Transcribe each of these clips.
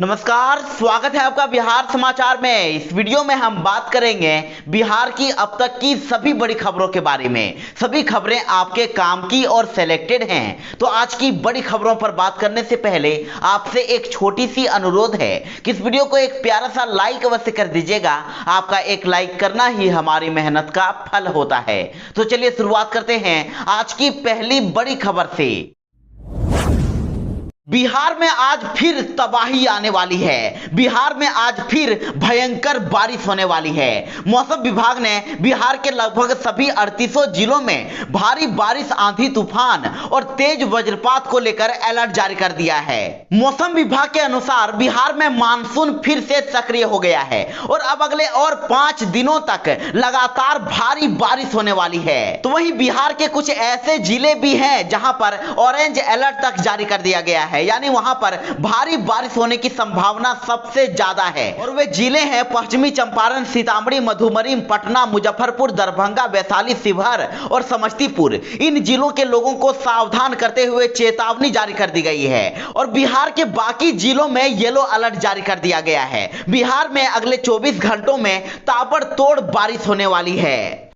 नमस्कार, स्वागत है आपका बिहार समाचार में। इस वीडियो में हम बात करेंगे बिहार की अब तक की सभी बड़ी खबरों के बारे में। सभी खबरें आपके काम की और सिलेक्टेड हैं। तो आज की बड़ी खबरों पर बात करने से पहले आपसे एक छोटी सी अनुरोध है कि इस वीडियो को एक प्यारा सा लाइक अवश्य कर दीजिएगा। आपका एक लाइक करना ही हमारी मेहनत का फल होता है। तो चलिए शुरुआत करते हैं आज की पहली बड़ी खबर से। बिहार में आज फिर तबाही आने वाली है। बिहार में आज फिर भयंकर बारिश होने वाली है। मौसम विभाग ने बिहार के लगभग सभी 38 जिलों में भारी बारिश, आंधी तूफान और तेज वज्रपात को लेकर अलर्ट जारी कर दिया है। मौसम विभाग के अनुसार बिहार में मानसून फिर से सक्रिय हो गया है और अब अगले और 5 दिनों तक लगातार भारी बारिश होने वाली है। तो वहीं बिहार के कुछ ऐसे जिले भी हैं जहां पर ऑरेंज अलर्ट तक जारी कर दिया गया है, यानी वहां पर भारी बारिश होने की संभावना सबसे ज्यादा है। और वे जिले हैं पश्चिमी चंपारण, सीतामढ़ी, मधुबनी, पटना, मुजफ्फरपुर, दरभंगा, वैशाली, शिवहर और समस्तीपुर। इन जिलों के लोगों को सावधान करते हुए चेतावनी जारी कर दी गई है और बिहार के बाकी जिलों में येलो अलर्ट जारी कर दिया गया है। बिहार में अगले 24 घंटों में ताबड़तोड़ बारिश होने वाली है।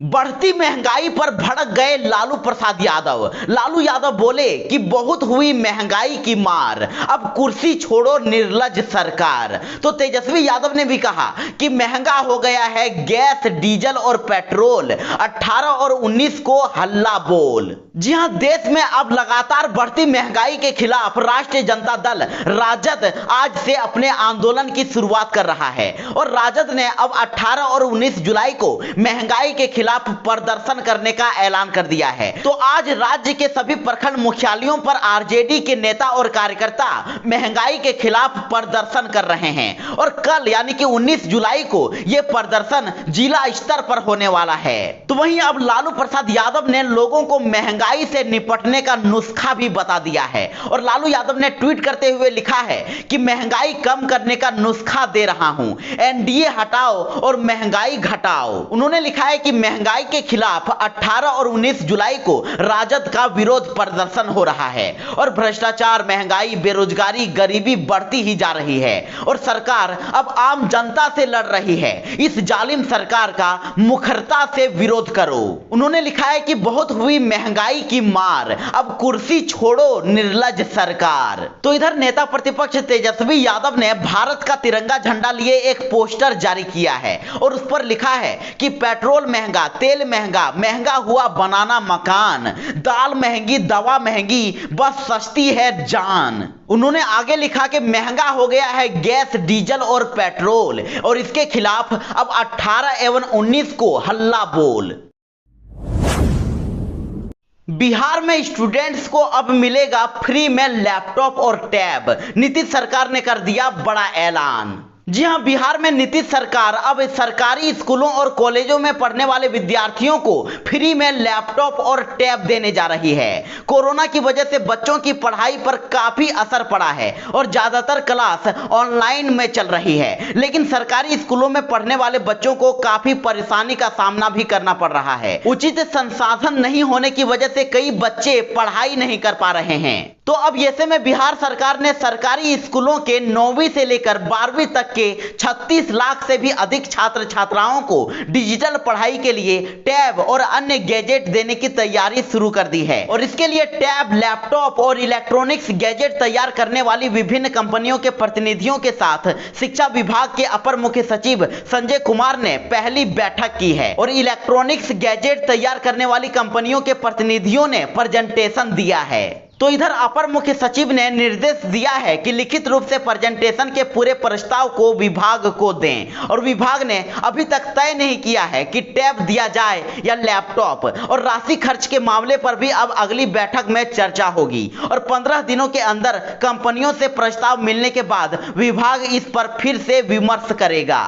बढ़ती महंगाई पर भड़क गए लालू प्रसाद यादव। लालू यादव बोले कि बहुत हुई महंगाई की मार, अब कुर्सी छोड़ो निर्लज सरकार। तो तेजस्वी यादव ने भी कहा कि महंगा हो गया है गैस, डीजल और पेट्रोल, 18 और 19 को हल्ला बोल। जी हां, देश में अब लगातार बढ़ती महंगाई के खिलाफ राष्ट्रीय जनता दल राजद आज से अपने आंदोलन की शुरुआत कर रहा है और राजद ने अब 18 और 19 जुलाई को महंगाई के खिलाफ प्रदर्शन करने का ऐलान कर दिया है। तो आज राज्य के सभी प्रखंड मुख्यालयों पर आरजेडी के नेता और कार्यकर्ता महंगाई के खिलाफ प्रदर्शन कर रहे हैं और कल यानी कि 19 जुलाई को यह प्रदर्शन जिला स्तर पर होने वाला है। तो वहीं अब लालू प्रसाद यादव ने लोगों को महंगाई से निपटने का नुस्खा भी बता दिया है और लालू यादव ने ट्वीट करते हुए लिखा है कि महंगाई कम करने का नुस्खा दे रहा हूं, एनडीए हटाओ और महंगाई घटाओ। उन्होंने लिखा है कि महंगाई के खिलाफ 18 और 19 जुलाई को राजद का विरोध प्रदर्शन हो रहा है और भ्रष्टाचार, महंगाई, बेरोजगारी, गरीबी बढ़ती ही जा रही है और सरकार अब आम जनता से लड़ रही है। इस जालिम सरकार का मुखरता से विरोध करो। उन्होंने लिखा है कि बहुत हुई महंगाई की मार, अब कुर्सी छोड़ो निर्लज सरकार। तो इधर नेता प्रतिपक्ष तेजस्वी यादव ने भारत का तिरंगा झंडा लिए एक पोस्टर जारी किया है और उस पर लिखा है कि पेट्रोल महंगा, तेल महंगा, महंगा हुआ बनाना मकान, दाल महंगी, दवा महंगी, बस सस्ती है जान। उन्होंने आगे लिखा कि महंगा हो गया है गैस, डीजल और पेट्रोल और इसके खिलाफ अब 18 एवं 19 को हल्ला बोल। बिहार में स्टूडेंट्स को अब मिलेगा फ्री में लैपटॉप और टैब। नीतीश सरकार ने कर दिया बड़ा ऐलान। जी हां, बिहार में नीतीश सरकार अब सरकारी स्कूलों और कॉलेजों में पढ़ने वाले विद्यार्थियों को फ्री में लैपटॉप और टैब देने जा रही है। कोरोना की वजह से बच्चों की पढ़ाई पर काफी असर पड़ा है और ज्यादातर क्लास ऑनलाइन में चल रही है, लेकिन सरकारी स्कूलों में पढ़ने वाले बच्चों को काफी परेशानी का सामना भी करना पड़ रहा है। उचित संसाधन नहीं होने की वजह से कई बच्चे पढ़ाई नहीं कर पा रहे हैं। तो अब ऐसे में बिहार सरकार ने सरकारी स्कूलों के 9वीं से लेकर 12वीं तक के 36 लाख से भी अधिक छात्र छात्राओं को डिजिटल पढ़ाई के लिए टैब और अन्य गैजेट देने की तैयारी शुरू कर दी है और इसके लिए टैब, लैपटॉप और इलेक्ट्रॉनिक्स गैजेट तैयार करने वाली विभिन्न कंपनियों के प्रतिनिधियों के साथ शिक्षा विभाग के अपर मुख्य सचिव संजय कुमार ने पहली बैठक की है और इलेक्ट्रॉनिक्स गैजेट तैयार करने वाली कंपनियों के प्रतिनिधियों ने प्रेजेंटेशन दिया है। तो इधर अपर मुख्य सचिव ने निर्देश दिया है कि लिखित रूप से प्रेजेंटेशन के पूरे प्रस्ताव को विभाग को दें और विभाग ने अभी तक तय नहीं किया है कि टैब दिया जाए या लैपटॉप और राशि खर्च के मामले पर भी अब अगली बैठक में चर्चा होगी और 15 दिनों के अंदर कंपनियों से प्रस्ताव मिलने के बाद विभाग इस पर फिर से विमर्श करेगा।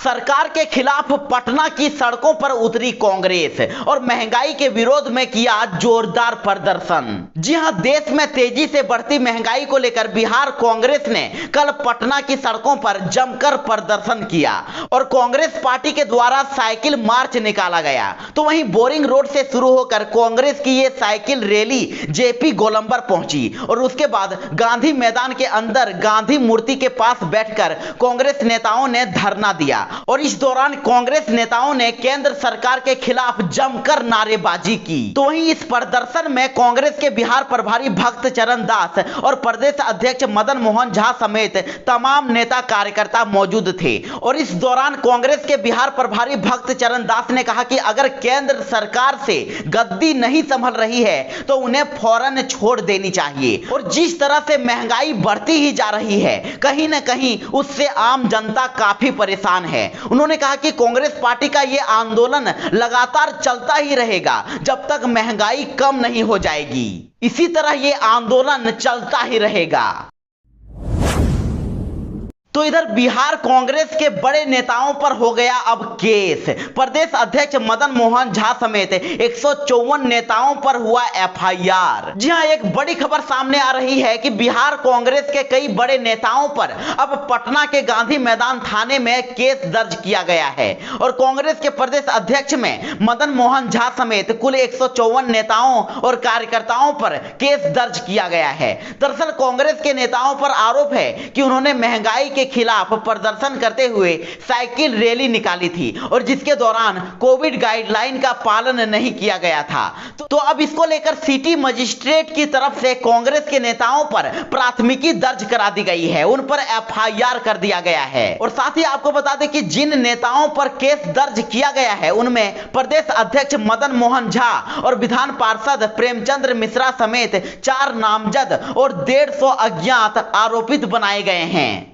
सरकार के खिलाफ पटना की सड़कों पर उतरी कांग्रेस और महंगाई के विरोध में किया जोरदार प्रदर्शन। जी हां, देश में तेजी से बढ़ती महंगाई को लेकर बिहार कांग्रेस ने कल पटना की सड़कों पर जमकर प्रदर्शन किया और कांग्रेस पार्टी के द्वारा साइकिल मार्च निकाला गया। तो वहीं बोरिंग रोड से शुरू होकर कांग्रेस की ये साइकिल रैली जेपी गोलंबर पहुंची और उसके बाद गांधी मैदान के अंदर गांधी मूर्ति के पास बैठकर कांग्रेस नेताओं ने धरना दिया और इस दौरान कांग्रेस नेताओं ने केंद्र सरकार के खिलाफ जमकर नारेबाजी की। तो वहीं इस प्रदर्शन में कांग्रेस के बिहार प्रभारी भक्त चरण दास और प्रदेश अध्यक्ष मदन मोहन झा समेत तमाम नेता कार्यकर्ता मौजूद थे और इस दौरान कांग्रेस के बिहार प्रभारी भक्त चरण दास ने कहा कि अगर केंद्र सरकार से गद्दी नहीं संभल रही है तो उन्हें फौरन छोड़ देनी चाहिए और जिस तरह से महंगाई बढ़ती ही जा रही है कहीं ना कहीं उससे आम जनता काफी परेशान है। उन्होंने कहा कि कांग्रेस पार्टी का यह आंदोलन लगातार चलता ही रहेगा जब तक महंगाई कम नहीं हो जाएगी। इसी तरह यह आंदोलन चलता ही रहेगा। तो इधर बिहार कांग्रेस के बड़े नेताओं पर हो गया अब केस। प्रदेश अध्यक्ष मदन मोहन झा समेत 154 नेताओं पर हुआ एफआईआर। जी हां, एक बड़ी खबर सामने आ रही है कि बिहार कांग्रेस के कई बड़े नेताओं पर अब पटना के गांधी मैदान थाने में केस दर्ज किया गया है और कांग्रेस के प्रदेश अध्यक्ष में मदन मोहन झा समेत कुल 154 नेताओं और कार्यकर्ताओं पर केस दर्ज किया गया है। दरअसल कांग्रेस के नेताओं पर आरोप है कि उन्होंने महंगाई के खिलाफ प्रदर्शन करते हुए साइकिल रैली निकाली थी और जिसके दौरान कोविड गाइडलाइन का पालन नहीं किया गया था। तो अब इसको लेकर सिटी मजिस्ट्रेट की तरफ से कांग्रेस के नेताओं पर प्राथमिकी दर्ज करा दी गई है, उन पर एफआईआर कर दिया गया है। और साथ ही आपको बता दें कि जिन नेताओं पर केस दर्ज किया गया है उनमें प्रदेश अध्यक्ष मदन मोहन झा और विधान पार्षद प्रेमचंद्र मिश्रा समेत 4 नामजद और 150 अज्ञात आरोपित बनाए गए हैं।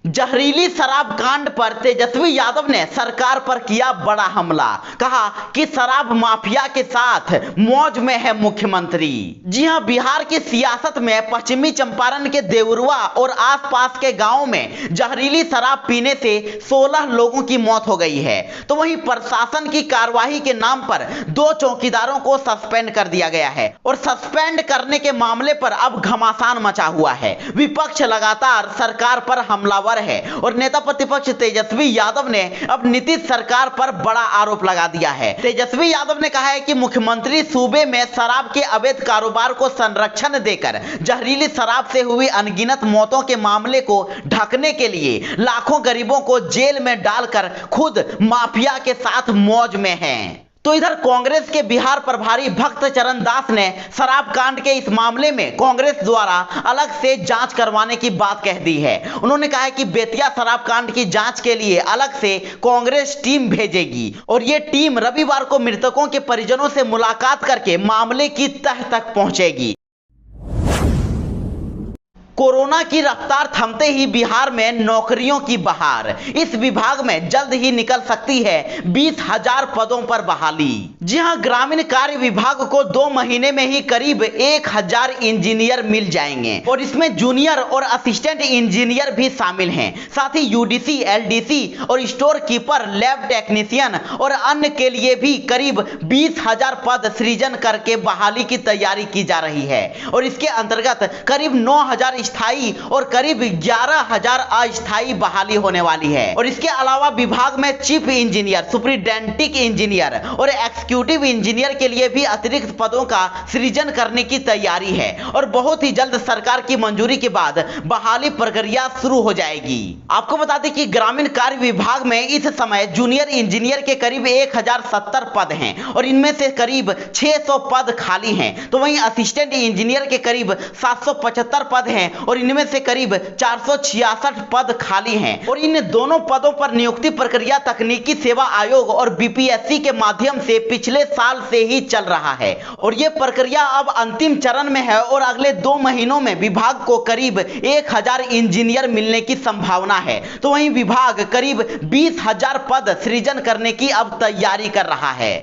जहरीली शराब कांड पर तेजस्वी यादव ने सरकार पर किया बड़ा हमला। कहा कि शराब माफिया के साथ मौज में है मुख्यमंत्री। जी हां, बिहार की सियासत में पश्चिमी चंपारण के देवरुआ और आसपास के गांवों में जहरीली शराब पीने से 16 लोगों की मौत हो गई है। तो वहीं प्रशासन की कार्रवाई के नाम पर 2 चौकीदारों को सस्पेंड कर दिया गया है और सस्पेंड करने के मामले पर अब घमासान मचा हुआ है। विपक्ष लगातार सरकार पर हमलावर है और नेता प्रतिपक्ष तेजस्वी यादव ने अब नीतीश सरकार पर बड़ा आरोप लगा दिया है। तेजस्वी यादव ने कहा है कि मुख्यमंत्री सूबे में शराब के अवैध कारोबार को संरक्षण देकर जहरीली शराब से हुई अनगिनत मौतों के मामले को ढकने के लिए लाखों गरीबों को जेल में डालकर खुद माफिया के साथ मौज में हैं। तो इधर कांग्रेस के बिहार प्रभारी भक्त चरण दास ने शराब कांड के इस मामले में कांग्रेस द्वारा अलग से जांच करवाने की बात कह दी है। उन्होंने कहा है कि बेतिया शराब कांड की जांच के लिए अलग से कांग्रेस टीम भेजेगी और यह टीम रविवार को मृतकों के परिजनों से मुलाकात करके मामले की तह तक पहुंचेगी। कोरोना की रफ्तार थमते ही बिहार में नौकरियों की बहार। इस विभाग में जल्द ही निकल सकती है 20,000 पदों पर बहाली। जी हां, ग्रामीण कार्य विभाग को 2 महीने में ही करीब 1,000 इंजीनियर मिल जाएंगे और इसमें जूनियर और असिस्टेंट इंजीनियर भी शामिल हैं। साथ ही यूडीसी, एलडीसी और स्टोर कीपर, लैब टेक्नीशियन और अन्य के लिए भी करीब 20,000 पद सृजन करके बहाली की तैयारी की जा रही है और इसके अंतर्गत करीब 9,000 स्थायी और करीब 11,000 अस्थायी बहाली होने वाली है। और इसके अलावा विभाग में चीफ इंजीनियर, सुपरिटेंडेंट इंजीनियर और एग्जीक्यूटिव इंजीनियर के लिए भी अतिरिक्त पदों का सृजन करने की तैयारी है और बहुत ही जल्द सरकार की मंजूरी के बाद बहाली प्रक्रिया शुरू हो जाएगी। आपको बता दें कि ग्रामीण कार्य विभाग में इस समय जूनियर इंजीनियर के करीब 1,070 पद हैं और इनमें से करीब 600 पद खाली हैं। तो वहीं असिस्टेंट इंजीनियर के करीब 775 पद हैं और इनमें से करीब 466 पद खाली हैं और इन दोनों पदों पर नियुक्ति प्रक्रिया तकनीकी सेवा आयोग और बीपीएससी के माध्यम से पिछले साल से ही चल रहा है और यह प्रक्रिया अब अंतिम चरण में है और अगले 2 महीनों में विभाग को करीब 1,000 इंजीनियर मिलने की संभावना है। तो वहीं विभाग करीब 20,000 पद सृजन करने की अब तैयारी कर रहा है।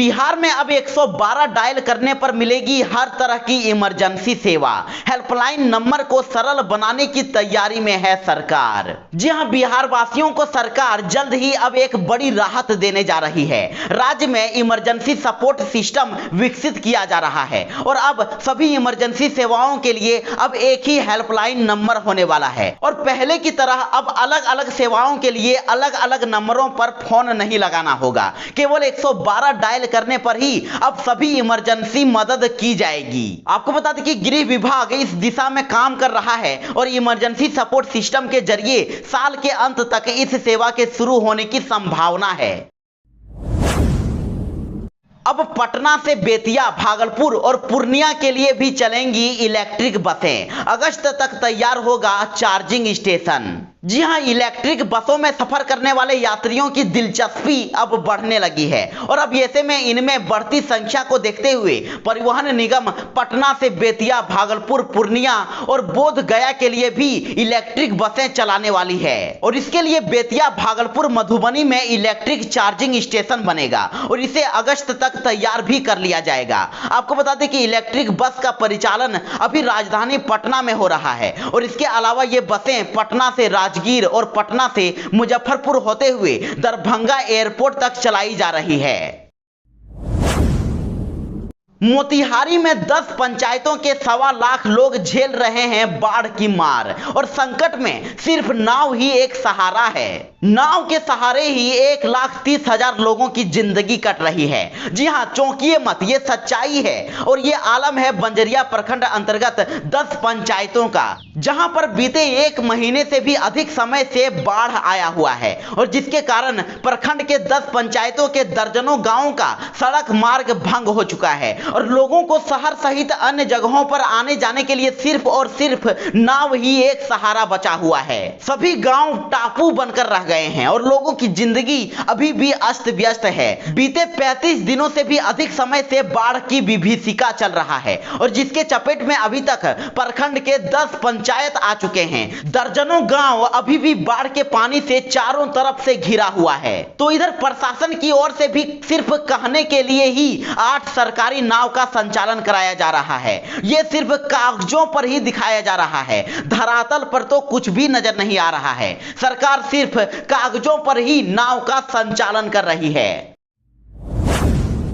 बिहार में अब 112 डायल करने पर मिलेगी हर तरह की इमरजेंसी सेवा। हेल्पलाइन नंबर को सरल बनाने की तैयारी में है सरकार। जी हां, बिहार वासियों को सरकार जल्द ही अब एक बड़ी राहत देने जा रही है। राज्य में इमरजेंसी सपोर्ट सिस्टम विकसित किया जा रहा है और अब सभी इमरजेंसी सेवाओं के लिए अब एक ही हेल्पलाइन नंबर होने वाला है और पहले की तरह अब अलग अलग सेवाओं के लिए अलग अलग नंबरों पर फोन नहीं लगाना होगा। केवल 112 डायल करने पर ही अब सभी इमरजेंसी मदद की जाएगी। आपको बता दें कि गृह विभाग इस दिशा में काम कर रहा है और इमरजेंसी सपोर्ट सिस्टम के जरिए साल के अंत तक इस सेवा के शुरू होने की संभावना है। अब पटना से बेतिया, भागलपुर और पूर्णिया के लिए भी चलेंगी इलेक्ट्रिक बसें। अगस्त तक तैयार होगा चार्जिंग स्टेशन। जी हां, इलेक्ट्रिक बसों में सफर करने वाले यात्रियों की दिलचस्पी अब बढ़ने लगी है और अब ऐसे में इनमें बढ़ती संख्या को देखते हुए परिवहन निगम पटना से बेतिया, भागलपुर, पूर्णिया और बोध गया के लिए भी इलेक्ट्रिक बसें चलाने वाली है और इसके लिए बेतिया, भागलपुर, मधुबनी में इलेक्ट्रिक चार्जिंग स्टेशन बनेगा और इसे अगस्त तक तैयार भी कर लिया जाएगा। आपको बता दें कि इलेक्ट्रिक बस का परिचालन अभी राजधानी पटना में हो रहा है और इसके अलावा ये बसें पटना से राजगीर और पटना से मुजफ्फरपुर होते हुए दरभंगा एयरपोर्ट तक चलाई जा रही है। मोतिहारी में 10 पंचायतों के 1.25 लाख लोग झेल रहे हैं बाढ़ की मार और संकट में सिर्फ नाव ही एक सहारा है। नाव के सहारे ही 1,30,000 लोगों की जिंदगी कट रही है। जी हां, चौंकिए मत, ये सच्चाई है और ये आलम है बंजरिया प्रखंड अंतर्गत 10 पंचायतों का, जहां पर बीते 1 महीने से भी अधिक समय से बाढ़ आया हुआ है और जिसके कारण प्रखंड के 10 पंचायतों के दर्जनों गांवों का सड़क मार्ग भंग हो चुका है और लोगों को शहर सहित अन्य जगहों पर आने जाने के लिए सिर्फ और सिर्फ नाव ही एक सहारा बचा हुआ है। सभी गांव टापू बनकर रह गए हैं और लोगों की जिंदगी अभी भी अस्त व्यस्त है। बीते 35 दिनों से भी अधिक समय से बाढ़ की विभीषिका चल रहा है और जिसके चपेट में अभी तक प्रखंड के 10 पंचायत आ चुके हैं। दर्जनों गांव अभी भी बाढ़ के पानी से चारों तरफ से घिरा हुआ है। तो इधर प्रशासन की ओर से भी सिर्फ कहने के लिए ही 8 सरकारी नाव का संचालन कराया जा रहा है। यह सिर्फ कागजों पर ही दिखाया जा रहा है, धरातल पर तो कुछ भी नजर नहीं आ रहा है। सरकार सिर्फ कागजों पर ही नाव का संचालन कर रही है।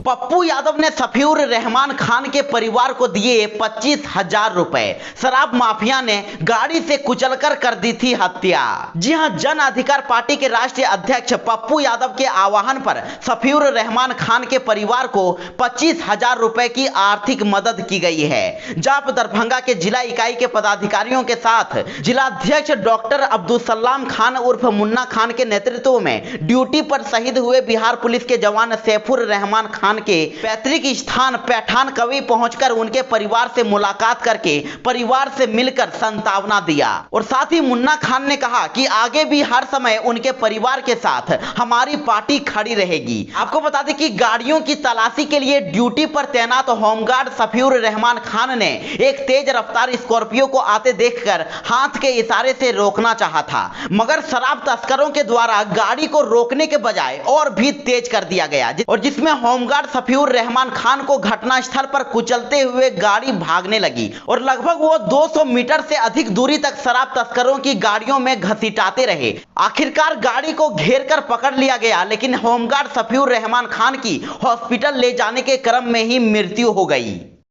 पप्पू यादव ने सफीउर रहमान खान के परिवार को दिए 25,000 रुपए। शराब माफिया ने गाड़ी से कुचलकर कर दी थी हत्या। जी हां, जन अधिकार पार्टी के राष्ट्रीय अध्यक्ष पप्पू यादव के आह्वान पर सफीउर रहमान खान के परिवार को 25,000 रुपए की आर्थिक मदद की गई है। जाप दरभंगा के जिला इकाई के पदाधिकारियों के साथ जिलाध्यक्ष डॉक्टर अब्दुल सलाम खान उर्फ मुन्ना खान के नेतृत्व में ड्यूटी पर शहीद हुए बिहार पुलिस के जवान सैफुर रहमान खान के पैतृक स्थान पैठान कवि पहुंचकर उनके परिवार से मुलाकात करके परिवार से मिलकर सांत्वना दिया और साथ ही मुन्ना खान ने कहा कि आगे भी हर समय उनके परिवार के साथ हमारी पार्टी खड़ी रहेगी। आपको बता दें कि गाड़ियों की तलाशी के लिए ड्यूटी पर तैनात होमगार्ड सफीउर रहमान खान ने एक तेज रफ्तार स्कॉर्पियो को आते देखकर हाथ के इशारे से रोकना चाहा था, मगर शराब तस्करों के द्वारा गाड़ी को रोकने के बजाय और भी तेज कर दिया गया और जिसमें होमगार्ड सफीउर रहमान खान को घटनास्थल पर कुचलते हुए गाड़ी भागने लगी और लगभग वो 200 मीटर से अधिक दूरी तक शराब तस्करों की गाड़ियों में घसीटाते रहे। आखिरकार गाड़ी को घेर कर पकड़ लिया गया, लेकिन होमगार्ड सफीउर रहमान खान की हॉस्पिटल ले जाने के क्रम में ही मृत्यु हो गई।